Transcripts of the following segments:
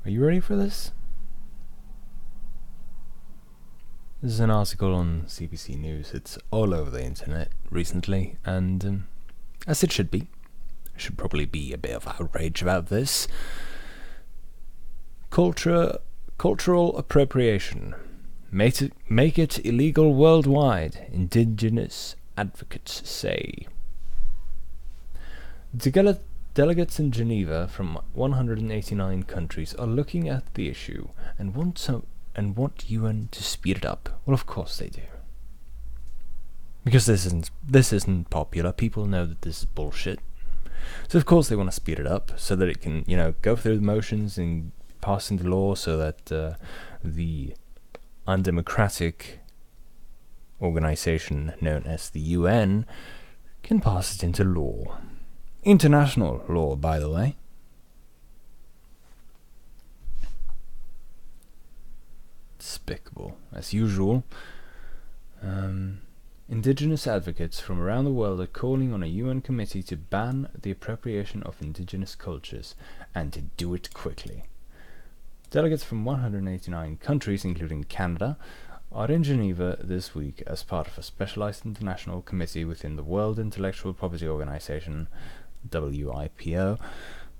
Are you ready for this? This is an article on CBC News. It's all over the internet recently, and as it should be. There should probably be a bit of outrage about this. Cultural appropriation. Make it illegal worldwide, indigenous advocates say. Delegates in Geneva from 189 countries are looking at the issue and want UN to speed it up. Well, of course they do. Because this isn't popular. People know that this is bullshit. So of course they want to speed it up so that it can, go through the motions and pass into law so that the undemocratic organization known as the UN can pass it into law. International law, by the way. Despicable, as usual. Indigenous advocates from around the world are calling on a UN committee to ban the appropriation of indigenous cultures, and to do it quickly. Delegates from 189 countries, including Canada, are in Geneva this week as part of a specialized international committee within the World Intellectual Property Organization, WIPO,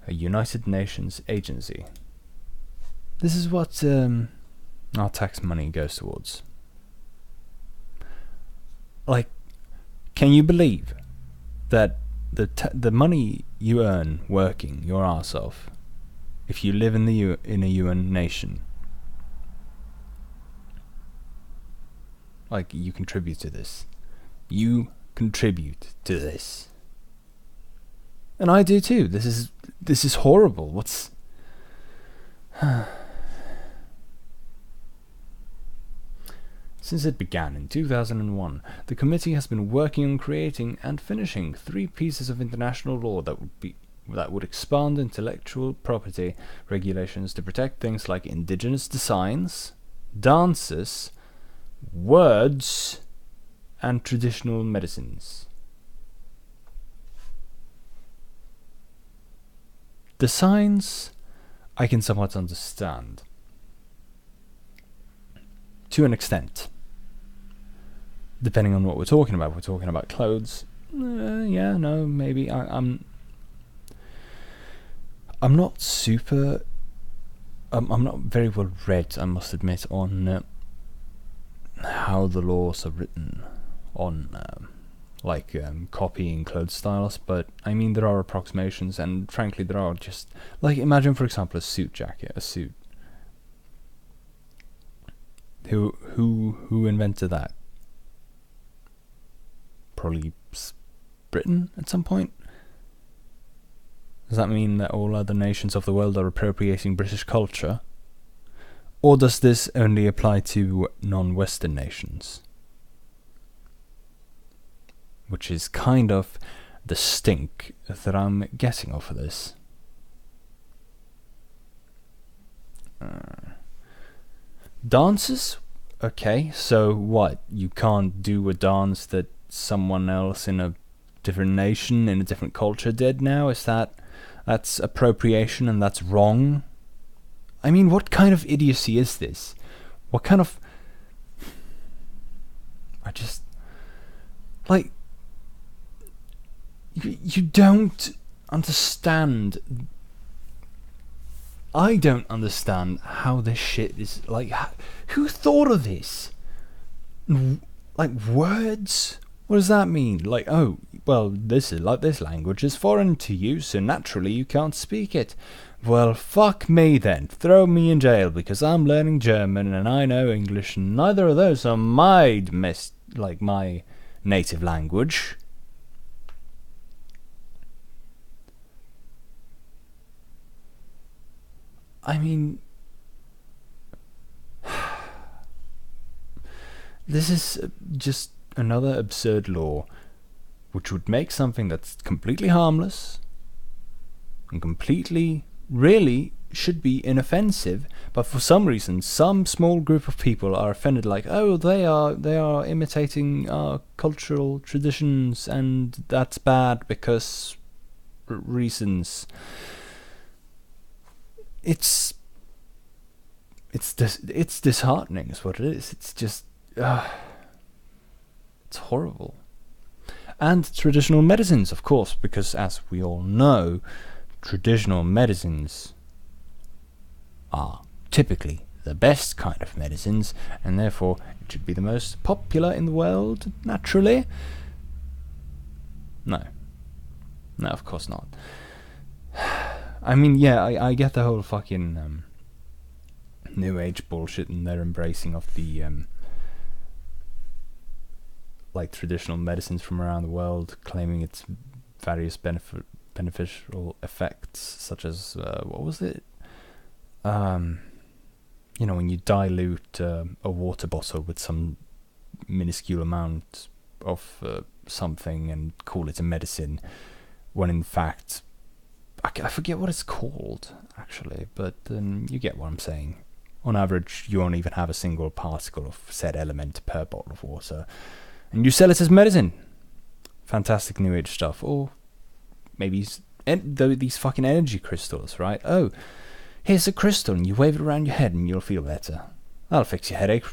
a United Nations agency. This is what our tax money goes towards. Can you believe that the money you earn working your ass off, if you live in a UN nation, you contribute to this. You contribute to this. And I do too. This is horrible. What's Since it began in 2001, the committee has been working on creating and finishing 3 pieces of international law that would expand intellectual property regulations to protect things like indigenous designs, dances, words, and traditional medicines. Designs I can somewhat understand. To an extent. Depending on what we're talking about. If we're talking about clothes, maybe. I'm not super... I'm not very well read, I must admit, on how the laws are written on copying clothes styles, but I mean there are approximations, and frankly there are just imagine for example a suit. Who invented that? Probably Britain at some point. Does that mean that all other nations of the world are appropriating British culture? Or does this only apply to non-Western nations? Which is kind of the stink that I'm getting off of this. Dances? Okay, so what? You can't do a dance that someone else in a different nation, in a different culture did now? That's appropriation and that's wrong? I mean, what kind of idiocy is this? What kind of... You don't understand. I don't understand how this shit is... who thought of this? Words? What does that mean? This language is foreign to you, so naturally you can't speak it. Well, fuck me then. Throw me in jail because I'm learning German and I know English, and neither of those are my native language. I mean, this is just another absurd law which would make something that's completely harmless and completely, really should be inoffensive, but for some reason some small group of people are offended, they are imitating our cultural traditions and that's bad because reasons. It's it's disheartening is what it is. It's just it's horrible. And traditional medicines, of course, because as we all know, traditional medicines are typically the best kind of medicines, and therefore it should be the most popular in the world, naturally. No, of course not. I mean, yeah, I get the whole fucking New Age bullshit and their embracing of the like traditional medicines from around the world, claiming its various beneficial effects, such as what was it? You know, when you dilute a water bottle with some minuscule amount of something and call it a medicine, when in fact I forget what it's called actually, but you get what I'm saying. On average, you won't even have a single particle of said element per bottle of water, and you sell it as medicine. Fantastic New Age stuff. Or maybe these fucking energy crystals, right? Oh, here's a crystal and you wave it around your head and you'll feel better. That'll fix your headache.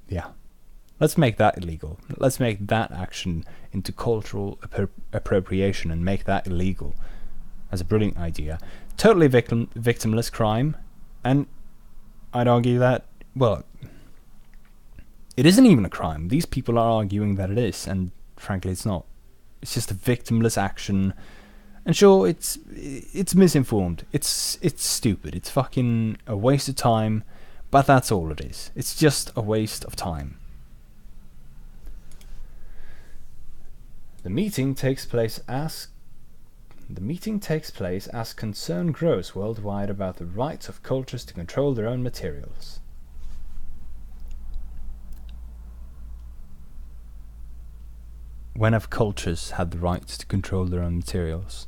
Yeah. Let's make that illegal. Let's make that action into cultural appropriation and make that illegal. That's a brilliant idea. Totally victimless crime. And I'd argue that, well, it isn't even a crime. These people are arguing that it is, and frankly it's not. It's just a victimless action. And sure, it's misinformed. It's stupid. It's fucking a waste of time, but that's all it is. It's just a waste of time. The meeting takes place as concern grows worldwide about the rights of cultures to control their own materials. When have cultures had the right to control their own materials?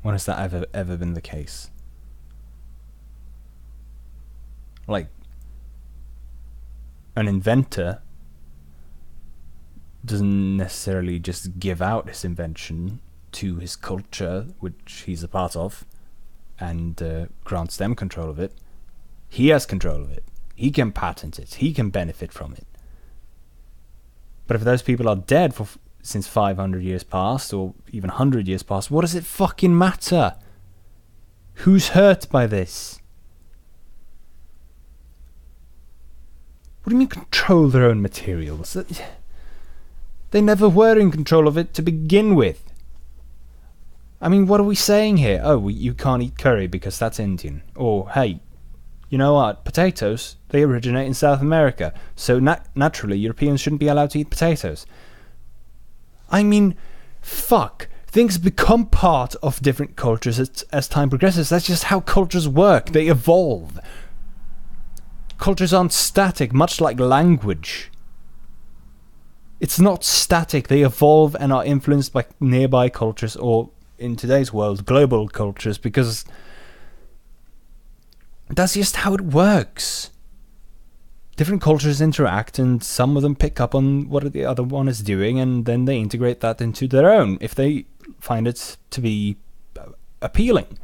When has that ever been the case? Like, an inventor doesn't necessarily just give out his invention to his culture, which he's a part of, and grants them control of it. He has control of it. He can patent it. He can benefit from it. But if those people are dead since 500 years past, or even 100 years past, what does it fucking matter? Who's hurt by this? What do you mean control their own materials? They never were in control of it to begin with. I mean, what are we saying here? Oh, you can't eat curry because that's Indian. Or, hey, you know what? Potatoes, they originate in South America. So naturally, Europeans shouldn't be allowed to eat potatoes. I mean, fuck. Things become part of different cultures as time progresses. That's just how cultures work. They evolve. Cultures aren't static, much like language. It's not static. They evolve and are influenced by nearby cultures, or in today's world, global cultures, because that's just how it works. Different cultures interact, and some of them pick up on what the other one is doing, and then they integrate that into their own if they find it to be appealing.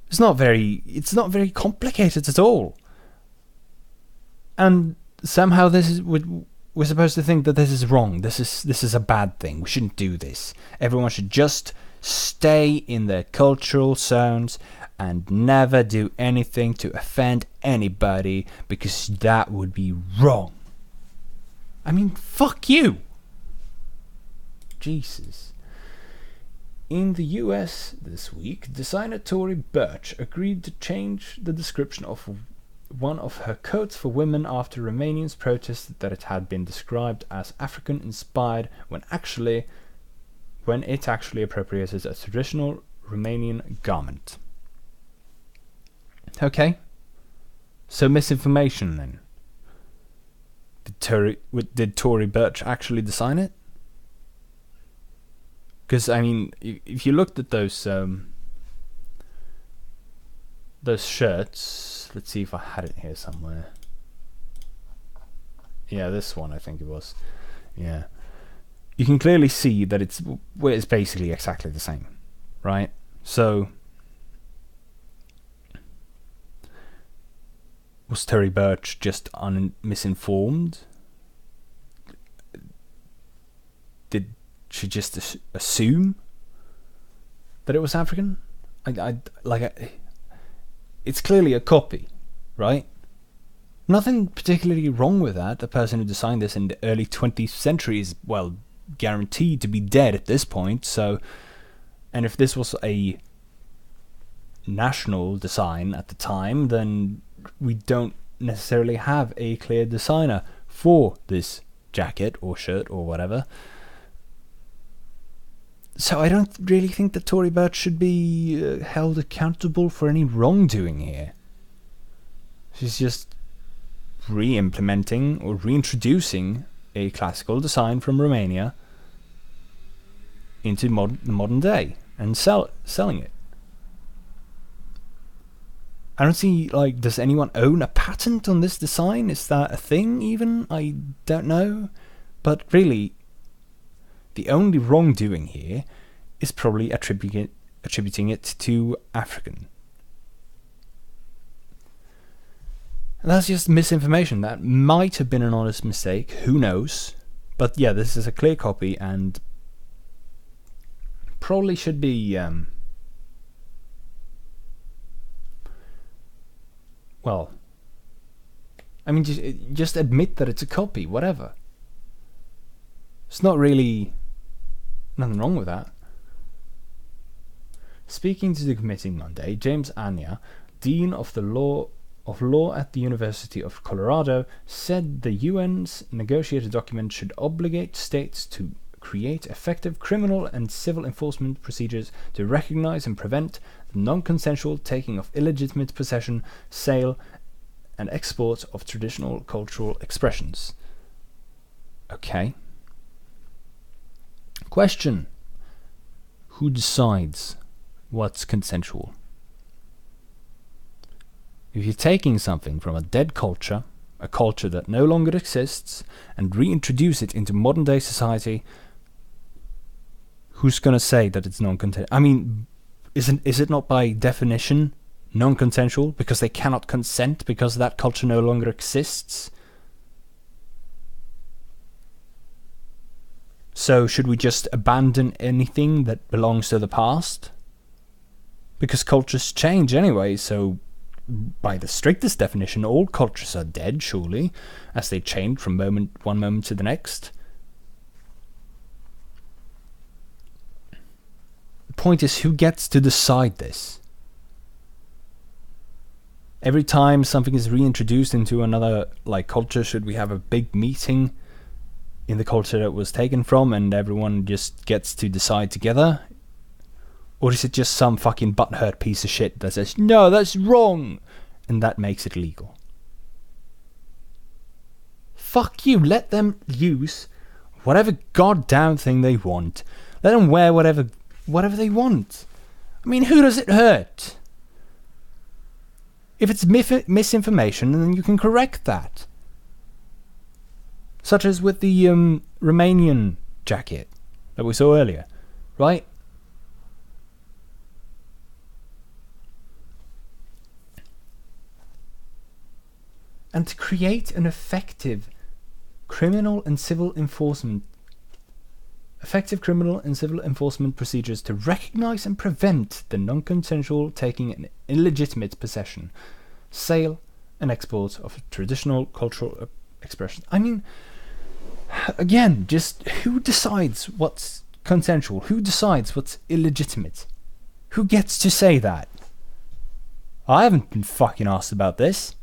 It's not very complicated at all. And somehow we're supposed to think that this is wrong. This is a bad thing. We shouldn't do this. Everyone should just stay in their cultural zones and never do anything to offend anybody, because that would be wrong. I mean, fuck you. Jesus. In the US this week, designer Tory Burch agreed to change the description of one of her coats for women after Romanians protested that it had been described as African-inspired when it actually appropriated a traditional Romanian garment. Okay, so misinformation then. Did Tory Burch actually design it? Because I mean, if you looked at those shirts, let's see if I had it here somewhere. Yeah, this one I think it was. Yeah, you can clearly see that it's basically exactly the same, right? So Was Terry Birch just misinformed? Did she just assume that it was African? It's clearly a copy, right? Nothing particularly wrong with that. The person who designed this in the early 20th century is, well, guaranteed to be dead at this point. So, and if this was a national design at the time, then we don't necessarily have a clear designer for this jacket or shirt or whatever. So I don't really think that Tory Burch should be held accountable for any wrongdoing here. She's just re-implementing or reintroducing a classical design from Romania into the modern day and selling it. I don't see, like, does anyone own a patent on this design? Is that a thing even? I don't know. But really, the only wrongdoing here is probably attributing it to African. And that's just misinformation. That might have been an honest mistake. Who knows? But yeah, this is a clear copy and probably should be... well, I mean, just admit that it's a copy, whatever. It's not really nothing wrong with that. Speaking to the committee Monday, James Anya, Dean of Law at the University of Colorado, said the UN's negotiated document should obligate states to create effective criminal and civil enforcement procedures to recognize and prevent the non-consensual taking of illegitimate possession, sale, and export of traditional cultural expressions. Okay. Question. Who decides what's consensual? If you're taking something from a dead culture, a culture that no longer exists, and reintroduce it into modern day society, who's going to say that it's non-consensual? I mean, is it not by definition non-consensual because they cannot consent because that culture no longer exists? So should we just abandon anything that belongs to the past? Because cultures change anyway, so by the strictest definition, all cultures are dead, surely, as they change from one moment to the next. The point is, who gets to decide this? Every time something is reintroduced into another culture, should we have a big meeting in the culture that it was taken from and everyone just gets to decide together? Or is it just some fucking butthurt piece of shit that says, no, that's wrong, and that makes it legal? Fuck you, let them use whatever goddamn thing they want. Let them wear whatever they want. I mean, who does it hurt? If it's misinformation, then you can correct that. Such as with the Romanian jacket that we saw earlier, right? And to create an effective criminal and civil enforcement procedures to recognize and prevent the non-consensual taking and illegitimate possession, sale, and export of traditional cultural expressions. I mean, again, just who decides what's consensual? Who decides what's illegitimate? Who gets to say that? I haven't been fucking asked about this.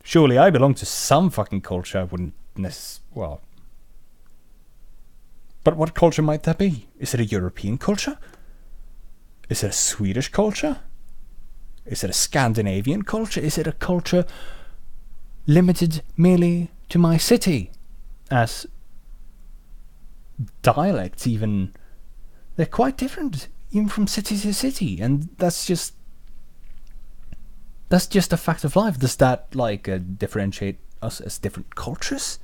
Surely I belong to some fucking culture I wouldn't well. But what culture might that be? Is it a European culture? Is it a Swedish culture? Is it a Scandinavian culture? Is it a culture limited merely to my city? As dialects even, they're quite different even from city to city, and that's just a fact of life. Does that differentiate us as different cultures?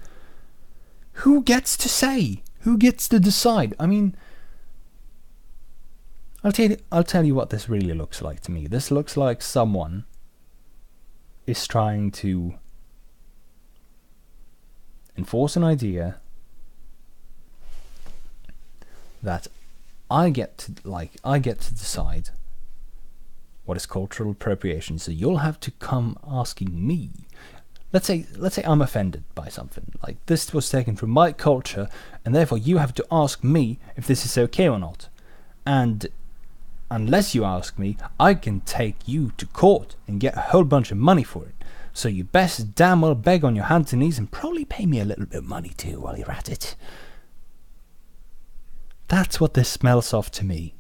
Who gets to say? Who gets to decide? I mean, I'll tell you what this really looks like to me. This looks like someone is trying to enforce an idea that I get to decide what is cultural appropriation. So you'll have to come asking me. Let's say I'm offended by something. Like, this was taken from my culture, and therefore you have to ask me if this is okay or not. And unless you ask me, I can take you to court and get a whole bunch of money for it. So you best damn well beg on your hands and knees and probably pay me a little bit of money too while you're at it. That's what this smells of to me.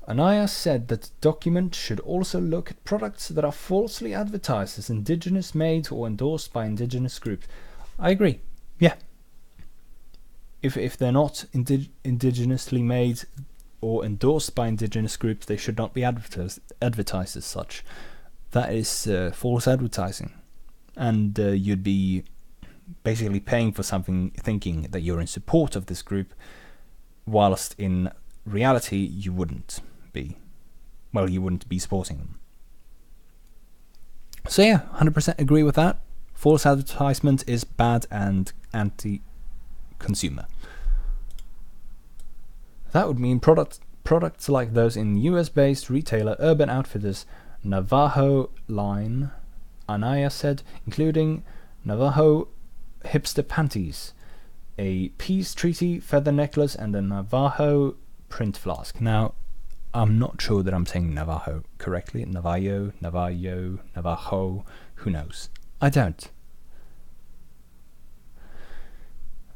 Anaya said that the document should also look at products that are falsely advertised as indigenous made or endorsed by indigenous groups. I agree. Yeah. If they're not indigenously made or endorsed by indigenous groups, they should not be advertised as such. That is false advertising. And you'd be basically paying for something thinking that you're in support of this group, whilst in reality you wouldn't be. Well, you wouldn't be supporting them. So yeah, 100% agree with that. False advertisement is bad and anti-consumer. That would mean products like those in US-based retailer Urban Outfitters Navajo line, Anaya said, including Navajo hipster panties, a peace treaty feather necklace, and a Navajo print flask. Now, I'm not sure that I'm saying Navajo correctly. Navajo, who knows? I don't.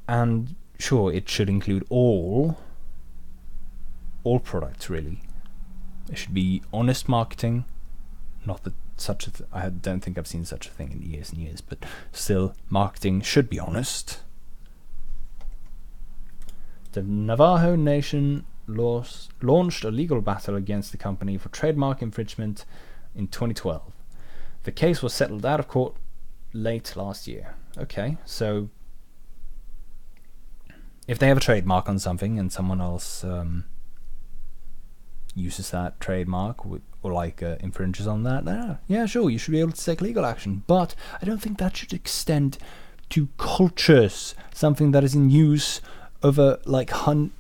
And sure, it should include all products, really. It should be honest marketing. Not that I don't think I've seen such a thing in years and years, but still, marketing should be honest. The Navajo Nation launched a legal battle against the company for trademark infringement in 2012. The case was settled out of court late last year. Okay, so if they have a trademark on something and someone else uses that trademark or infringes on that, yeah, sure, you should be able to take legal action. But I don't think that should extend to cultures, something that is in use over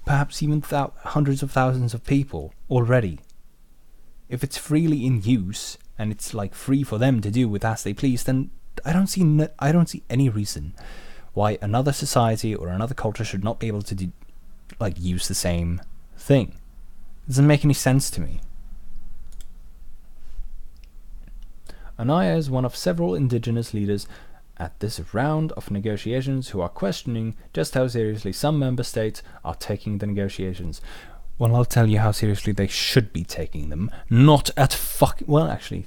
perhaps even hundreds of thousands of people already. If it's freely in use and it's free for them to do with as they please, then I don't see any reason why another society or another culture should not be able to use the same thing. It doesn't make any sense to me. Anaya is one of several indigenous leaders at this round of negotiations who are questioning just how seriously some member states are taking the negotiations. Well, I'll tell you how seriously they should be taking them. Not at well, actually,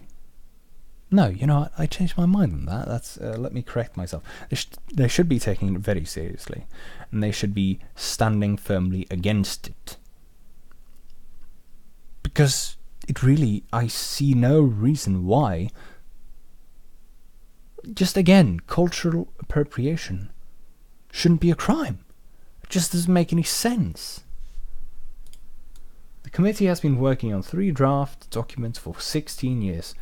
no, you know what? I changed my mind on that. That's let me correct myself. They should be taking it very seriously, and they should be standing firmly against it. Because I see no reason why. Just again, cultural appropriation shouldn't be a crime. It just doesn't make any sense. The committee has been working on 3 draft documents for 16 years,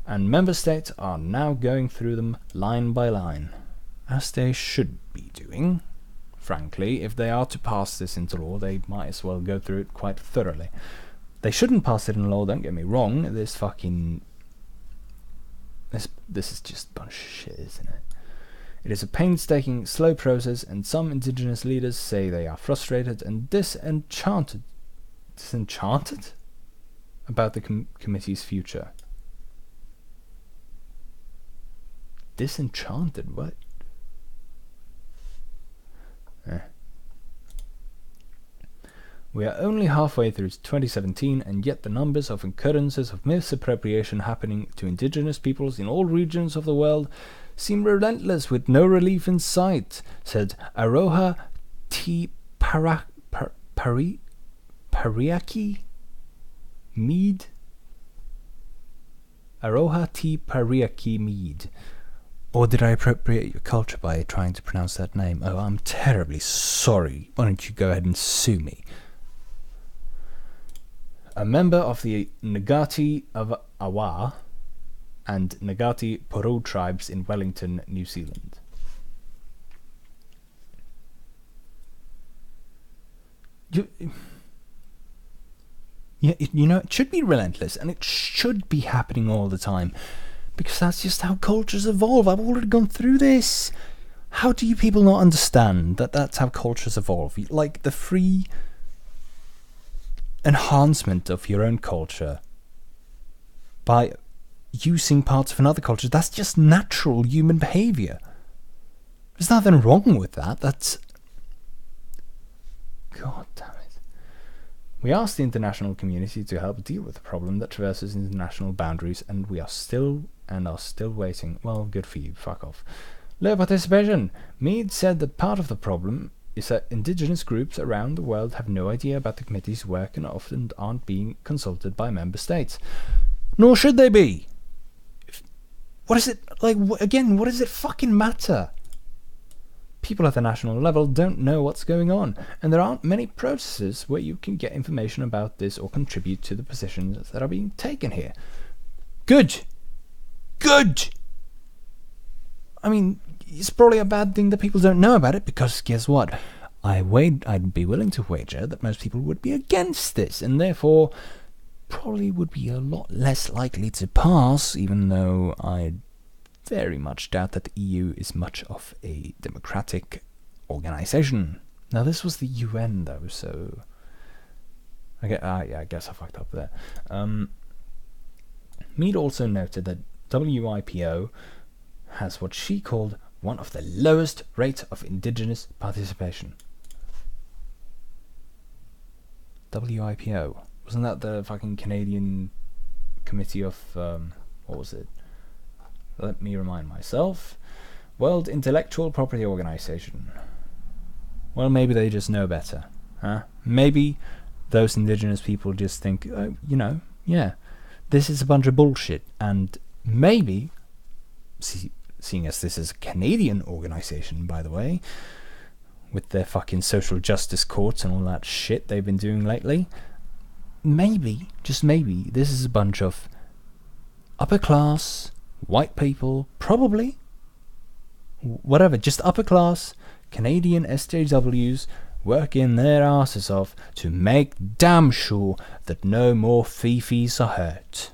and member states are now going through them line by line, as they should be doing. Frankly, if they are to pass this into law, they might as well go through it quite thoroughly. They shouldn't pass it in law, don't get me wrong. This is just a bunch of shit, isn't it? It is a painstaking, slow process, and some indigenous leaders say they are frustrated and disenchanted about the committee's future. Disenchanted? What? We are only halfway through 2017, and yet the numbers of occurrences of misappropriation happening to indigenous peoples in all regions of the world seem relentless with no relief in sight, said Aroha T. Pariaki Mead. Aroha T. Pariaki Mead, Or did I appropriate your culture by trying to pronounce that name? Oh, I'm terribly sorry. Why don't you go ahead and sue me? A member of the Ngati of Awa and Ngati Porou tribes in Wellington, New Zealand. You know, it should be relentless, and it should be happening all the time, because that's just how cultures evolve. I've already gone through this. How do you people not understand that that's how cultures evolve? Like, the free enhancement of your own culture by using parts of another culture, that's just natural human behaviour. There's nothing wrong with that. That's... God damn it. We asked the international community to help deal with the problem that traverses international boundaries, and we are still waiting. Well, good for you. Fuck off. Low participation. Mead said that part of the problem is that indigenous groups around the world have no idea about the committee's work and often aren't being consulted by member states. Nor should they be. What is it, like, again, what does it fucking matter? People at the national level don't know what's going on, and there aren't many processes where you can get information about this or contribute to the positions that are being taken here. Good! Good! I mean, it's probably a bad thing that people don't know about it, because guess what? I'd be willing to wager that most people would be against this, and therefore probably would be a lot less likely to pass, even though I very much doubt that the EU is much of a democratic organisation. Now, this was the UN, though, so I guess I fucked up there. Mead also noted that WIPO has what she called one of the lowest rates of indigenous participation. WIPO. Wasn't that the fucking Canadian Committee of... what was it? Let me remind myself. World Intellectual Property Organization. Well, maybe they just know better. Huh? Maybe those indigenous people just think, yeah, this is a bunch of bullshit. And maybe, seeing as this is a Canadian organization, by the way, with their fucking social justice courts and all that shit they've been doing lately, maybe, just maybe, this is a bunch of upper class white people, probably, whatever, just upper class Canadian SJWs working their asses off to make damn sure that no more fifis are hurt.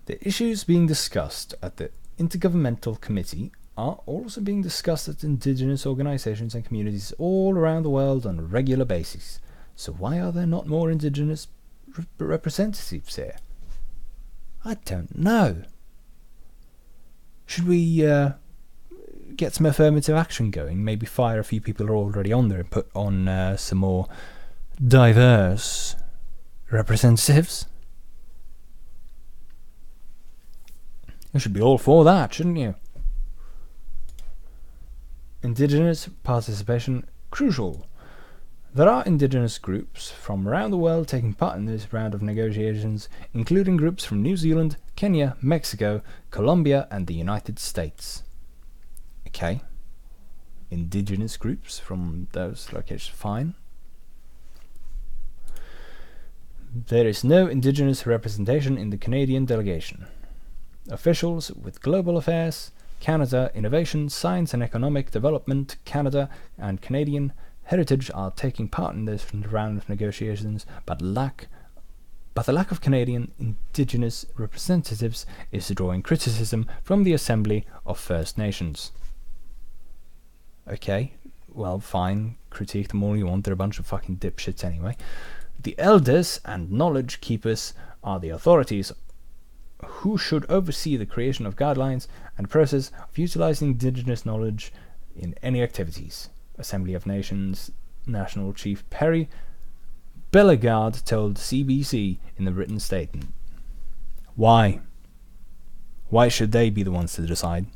The issues being discussed at the Intergovernmental Committee are also being discussed at indigenous organisations and communities all around the world on a regular basis. So why are there not more indigenous representatives here? I don't know. Should we get some affirmative action going? Maybe fire a few people who are already on there and put on some more diverse representatives? You should be all for that, shouldn't you? Indigenous participation crucial. There are indigenous groups from around the world taking part in this round of negotiations, including groups from New Zealand, Kenya, Mexico, Colombia, and the United States. Okay. Indigenous groups from those locations, fine. There is no indigenous representation in the Canadian delegation. Officials with Global Affairs, Canada, Innovation, Science and Economic Development, Canada, and Canadian Heritage are taking part in this round of negotiations, but the lack of Canadian Indigenous representatives is drawing criticism from the Assembly of First Nations. Okay, well, fine, critique them all you want, they're a bunch of fucking dipshits anyway. The elders and knowledge keepers are the authorities who should oversee the creation of guidelines and process of utilizing indigenous knowledge in any activities. Assembly of Nations National Chief Perry Bellegarde told CBC in the written statement. Why? Why should they be the ones to decide?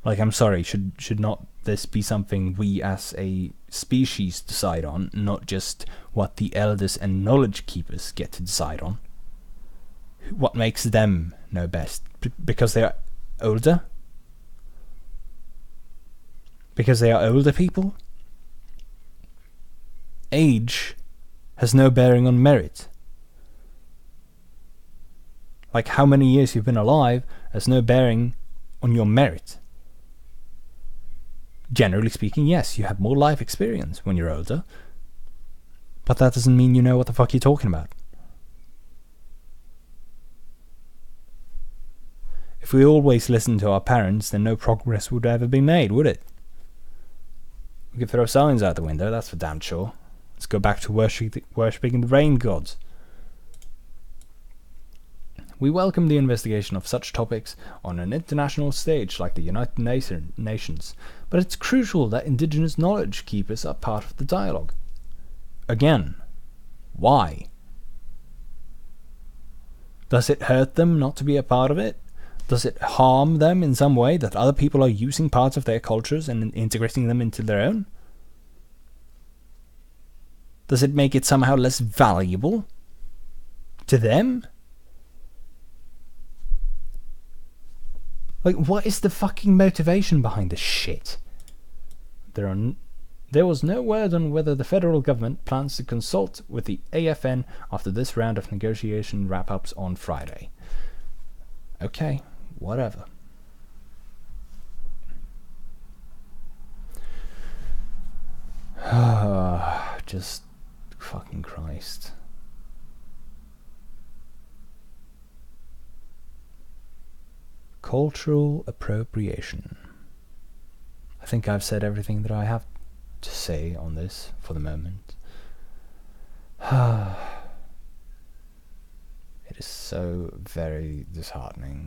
Like, I'm sorry, should not this be something we as a species decide on, not just what the elders and knowledge keepers get to decide on. What makes them know best? Because they are older? Because they are older people? Age has no bearing on merit. Like how many years you've been alive has no bearing on your merit. Generally speaking, yes, you have more life experience when you're older, but that doesn't mean you know what the fuck you're talking about. If we always listened to our parents, then no progress would ever be made, would it? We could throw science out the window, that's for damn sure. Let's go back to worshipping the rain gods. We welcome the investigation of such topics on an international stage like the United Nations, but it's crucial that indigenous knowledge keepers are part of the dialogue. Again, why? Does it hurt them not to be a part of it? Does it harm them in some way that other people are using parts of their cultures and integrating them into their own? Does it make it somehow less valuable to them? Like, what is the fucking motivation behind this shit? There was no word on whether the federal government plans to consult with the AFN after this round of negotiation wrap-ups on Friday. Okay, whatever. Just fucking Christ. Cultural appropriation. I think I've said everything that I have to say on this for the moment. It is so very disheartening.